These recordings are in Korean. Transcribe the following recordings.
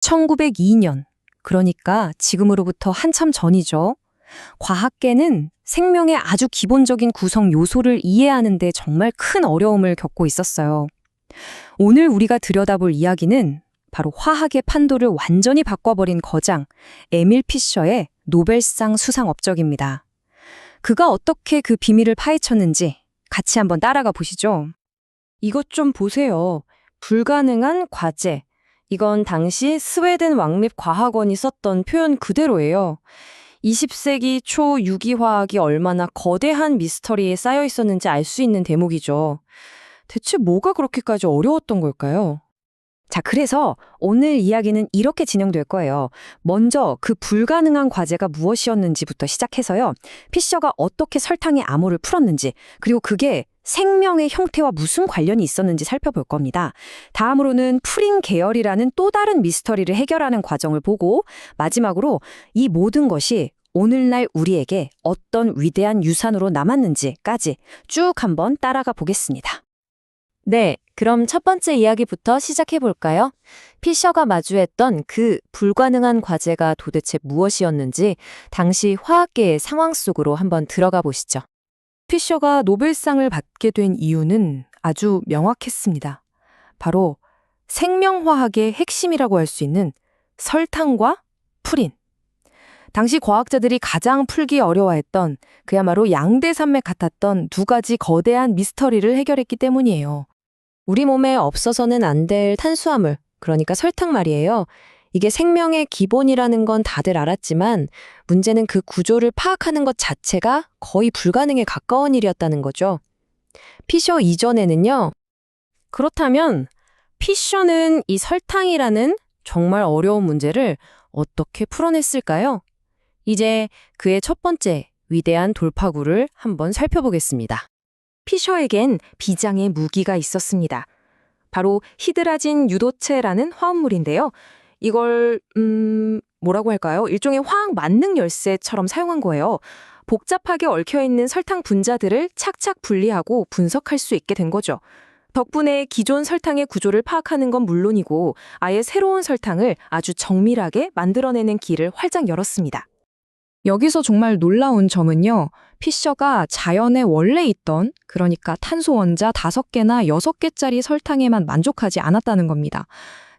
1902년, 그러니까 지금으로부터 한참 전이죠. 과학계는 생명의 아주 기본적인 구성 요소를 이해하는 데 정말 큰 어려움을 겪고 있었어요. 오늘 우리가 들여다볼 이야기는 바로 화학의 판도를 완전히 바꿔버린 거장, 에밀 피셔의 노벨상 수상 업적입니다. 그가 어떻게 그 비밀을 파헤쳤는지 같이 한번 따라가 보시죠. 이것 좀 보세요. 불가능한 과제. 이건 당시 스웨덴 왕립과학원이 썼던 표현 그대로예요. 20세기 초 유기화학이 얼마나 거대한 미스터리에 쌓여 있었는지 알 수 있는 대목이죠. 대체 뭐가 그렇게까지 어려웠던 걸까요? 자, 그래서 오늘 이야기는 이렇게 진행될 거예요. 먼저 그 불가능한 과제가 무엇이었는지부터 시작해서요. 피셔가 어떻게 설탕의 암호를 풀었는지, 그리고 그게 생명의 형태와 무슨 관련이 있었는지 살펴볼 겁니다. 다음으로는 프린 계열이라는 또 다른 미스터리를 해결하는 과정을 보고, 마지막으로 이 모든 것이 오늘날 우리에게 어떤 위대한 유산으로 남았는지까지 쭉 한번 따라가 보겠습니다. 네, 그럼 첫 번째 이야기부터 시작해 볼까요? 피셔가 마주했던 그 불가능한 과제가 도대체 무엇이었는지 당시 화학계의 상황 속으로 한번 들어가 보시죠. 피셔가 노벨상을 받게 된 이유는 아주 명확했습니다. 바로 생명화학의 핵심이라고 할 수 있는 설탕과 프린. 당시 과학자들이 가장 풀기 어려워했던 그야말로 양대산맥 같았던 두 가지 거대한 미스터리를 해결했기 때문이에요. 우리 몸에 없어서는 안 될 탄수화물, 그러니까 설탕 말이에요. 이게 생명의 기본이라는 건 다들 알았지만 문제는 그 구조를 파악하는 것 자체가 거의 불가능에 가까운 일이었다는 거죠. 피셔 이전에는요. 그렇다면 피셔는 이 설탕이라는 정말 어려운 문제를 어떻게 풀어냈을까요? 이제 그의 첫 번째 위대한 돌파구를 한번 살펴보겠습니다. 피셔에겐 비장의 무기가 있었습니다. 바로 히드라진 유도체라는 화합물인데요. 이걸 뭐라고 할까요? 일종의 화학 만능 열쇠처럼 사용한 거예요. 복잡하게 얽혀있는 설탕 분자들을 착착 분리하고 분석할 수 있게 된 거죠. 덕분에 기존 설탕의 구조를 파악하는 건 물론이고 아예 새로운 설탕을 아주 정밀하게 만들어내는 길을 활짝 열었습니다. 여기서 정말 놀라운 점은요. 피셔가 자연에 원래 있던, 그러니까 탄소 원자 5개나 6개짜리 설탕에만 만족하지 않았다는 겁니다.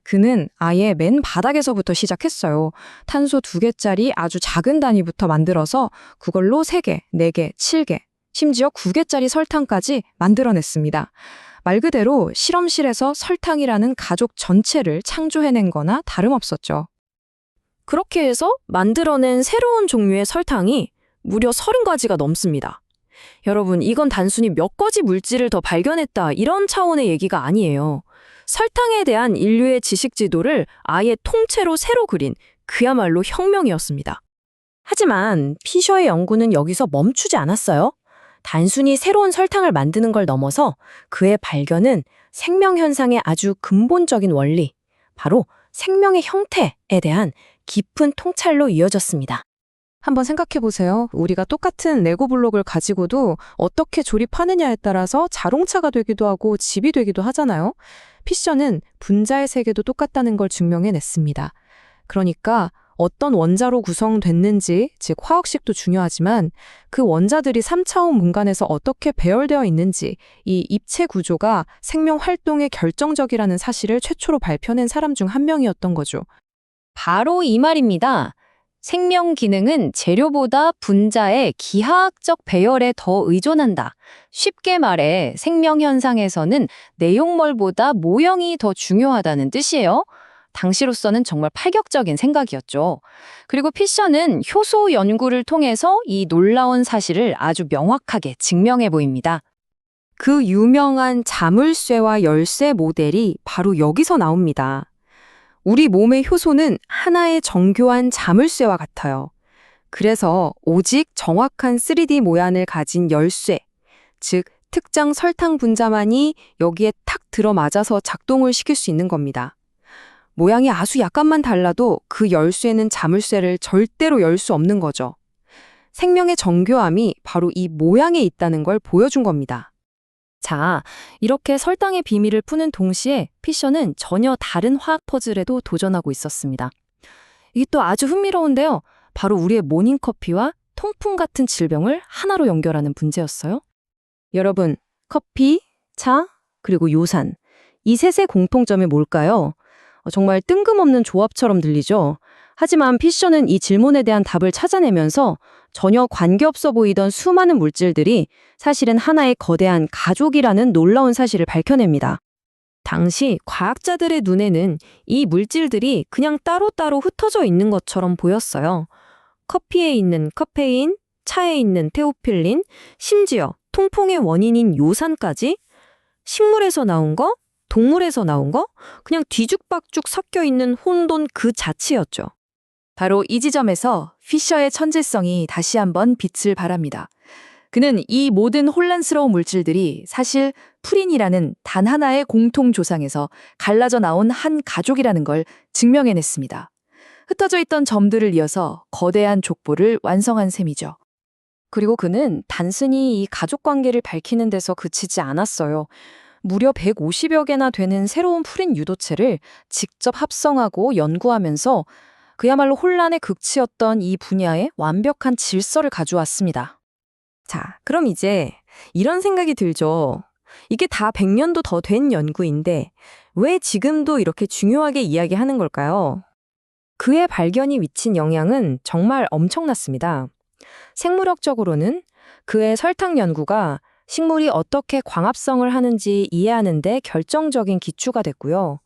그는 아예 맨 바닥에서부터 시작했어요. 탄소 2개짜리 아주 작은 단위부터 만들어서 그걸로 3개, 4개, 7개, 심지어 9개짜리 설탕까지 만들어냈습니다. 말 그대로 실험실에서 설탕이라는 가족 전체를 창조해낸 거나 다름없었죠. 그렇게 해서 만들어낸 새로운 종류의 설탕이 무려 30가지가 넘습니다. 여러분, 이건 단순히 몇 가지 물질을 더 발견했다 이런 차원의 얘기가 아니에요. 설탕에 대한 인류의 지식 지도를 아예 통째로 새로 그린 그야말로 혁명이었습니다. 하지만 피셔의 연구는 여기서 멈추지 않았어요. 단순히 새로운 설탕을 만드는 걸 넘어서 그의 발견은 생명 현상의 아주 근본적인 원리, 바로 생명의 형태에 대한 깊은 통찰로 이어졌습니다. 한번 생각해 보세요. 우리가 똑같은 레고 블록을 가지고도 어떻게 조립하느냐에 따라서 자동차가 되기도 하고 집이 되기도 하잖아요. 피셔는 분자의 세계도 똑같다는 걸 증명해냈습니다. 그러니까 어떤 원자로 구성됐는지, 즉 화학식도 중요하지만 그 원자들이 3차원 문간에서 어떻게 배열되어 있는지, 이 입체 구조가 생명 활동에 결정적이라는 사실을 최초로 발표낸 사람 중 한 명이었던 거죠. 바로 이 말입니다. 생명 기능은 재료보다 분자의 기하학적 배열에 더 의존한다. 쉽게 말해 생명 현상에서는 내용물보다 모형이 더 중요하다는 뜻이에요. 당시로서는 정말 파격적인 생각이었죠. 그리고 피셔는 효소 연구를 통해서 이 놀라운 사실을 아주 명확하게 증명해 보입니다. 그 유명한 자물쇠와 열쇠 모델이 바로 여기서 나옵니다. 우리 몸의 효소는 하나의 정교한 자물쇠와 같아요. 그래서 오직 정확한 3D 모양을 가진 열쇠, 즉 특정 설탕 분자만이 여기에 탁 들어맞아서 작동을 시킬 수 있는 겁니다. 모양이 아주 약간만 달라도 그 열쇠는 자물쇠를 절대로 열 수 없는 거죠. 생명의 정교함이 바로 이 모양에 있다는 걸 보여준 겁니다. 자, 이렇게 설탕의 비밀을 푸는 동시에 피셔는 전혀 다른 화학 퍼즐에도 도전하고 있었습니다. 이게 또 아주 흥미로운데요. 바로 우리의 모닝커피와 통풍 같은 질병을 하나로 연결하는 문제였어요. 여러분, 커피, 차, 그리고 요산. 이 셋의 공통점이 뭘까요? 정말 뜬금없는 조합처럼 들리죠? 하지만 피셔는 이 질문에 대한 답을 찾아내면서 전혀 관계없어 보이던 수많은 물질들이 사실은 하나의 거대한 가족이라는 놀라운 사실을 밝혀냅니다. 당시 과학자들의 눈에는 이 물질들이 그냥 따로따로 흩어져 있는 것처럼 보였어요. 커피에 있는 카페인, 차에 있는 테오필린, 심지어 통풍의 원인인 요산까지 식물에서 나온 거, 동물에서 나온 거, 그냥 뒤죽박죽 섞여 있는 혼돈 그 자체였죠. 바로 이 지점에서 피셔의 천재성이 다시 한번 빛을 발합니다. 그는 이 모든 혼란스러운 물질들이 사실 푸린이라는 단 하나의 공통 조상에서 갈라져 나온 한 가족이라는 걸 증명해냈습니다. 흩어져 있던 점들을 이어서 거대한 족보를 완성한 셈이죠. 그리고 그는 단순히 이 가족 관계를 밝히는 데서 그치지 않았어요. 무려 150여 개나 되는 새로운 푸린 유도체를 직접 합성하고 연구하면서 그야말로 혼란의 극치였던 이 분야에 완벽한 질서를 가져왔습니다. 자, 그럼 이제 이런 생각이 들죠. 이게 다 100년도 더 된 연구인데 왜 지금도 이렇게 중요하게 이야기하는 걸까요? 그의 발견이 미친 영향은 정말 엄청났습니다. 생물학적으로는 그의 설탕 연구가 식물이 어떻게 광합성을 하는지 이해하는 데 결정적인 기초가 됐고요.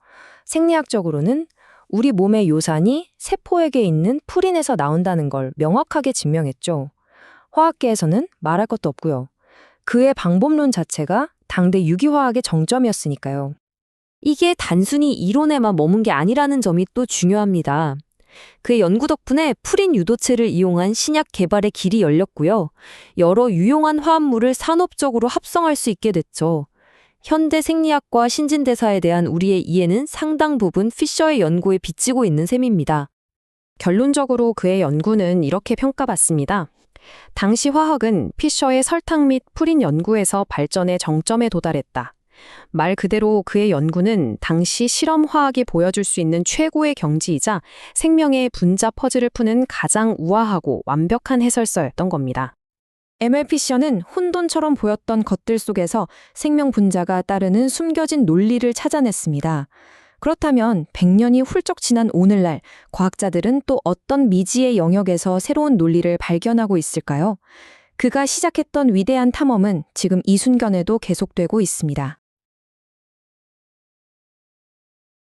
생리학적으로는 우리 몸의 요산이 세포에게 있는 푸린에서 나온다는 걸 명확하게 증명했죠. 화학계에서는 말할 것도 없고요. 그의 방법론 자체가 당대 유기화학의 정점이었으니까요. 이게 단순히 이론에만 머문 게 아니라는 점이 또 중요합니다. 그의 연구 덕분에 푸린 유도체를 이용한 신약 개발의 길이 열렸고요. 여러 유용한 화합물을 산업적으로 합성할 수 있게 됐죠. 현대 생리학과 신진대사에 대한 우리의 이해는 상당 부분 피셔의 연구에 비치고 있는 셈입니다. 결론적으로 그의 연구는 이렇게 평가받습니다. 당시 화학은 피셔의 설탕 및 푸린 연구에서 발전의 정점에 도달했다. 말 그대로 그의 연구는 당시 실험 화학이 보여줄 수 있는 최고의 경지이자 생명의 분자 퍼즐을 푸는 가장 우아하고 완벽한 해설서였던 겁니다. ML 피셔는 혼돈처럼 보였던 것들 속에서 생명 분자가 따르는 숨겨진 논리를 찾아냈습니다. 그렇다면 100년이 훌쩍 지난 오늘날 과학자들은 또 어떤 미지의 영역에서 새로운 논리를 발견하고 있을까요? 그가 시작했던 위대한 탐험은 지금 이 순간에도 계속되고 있습니다.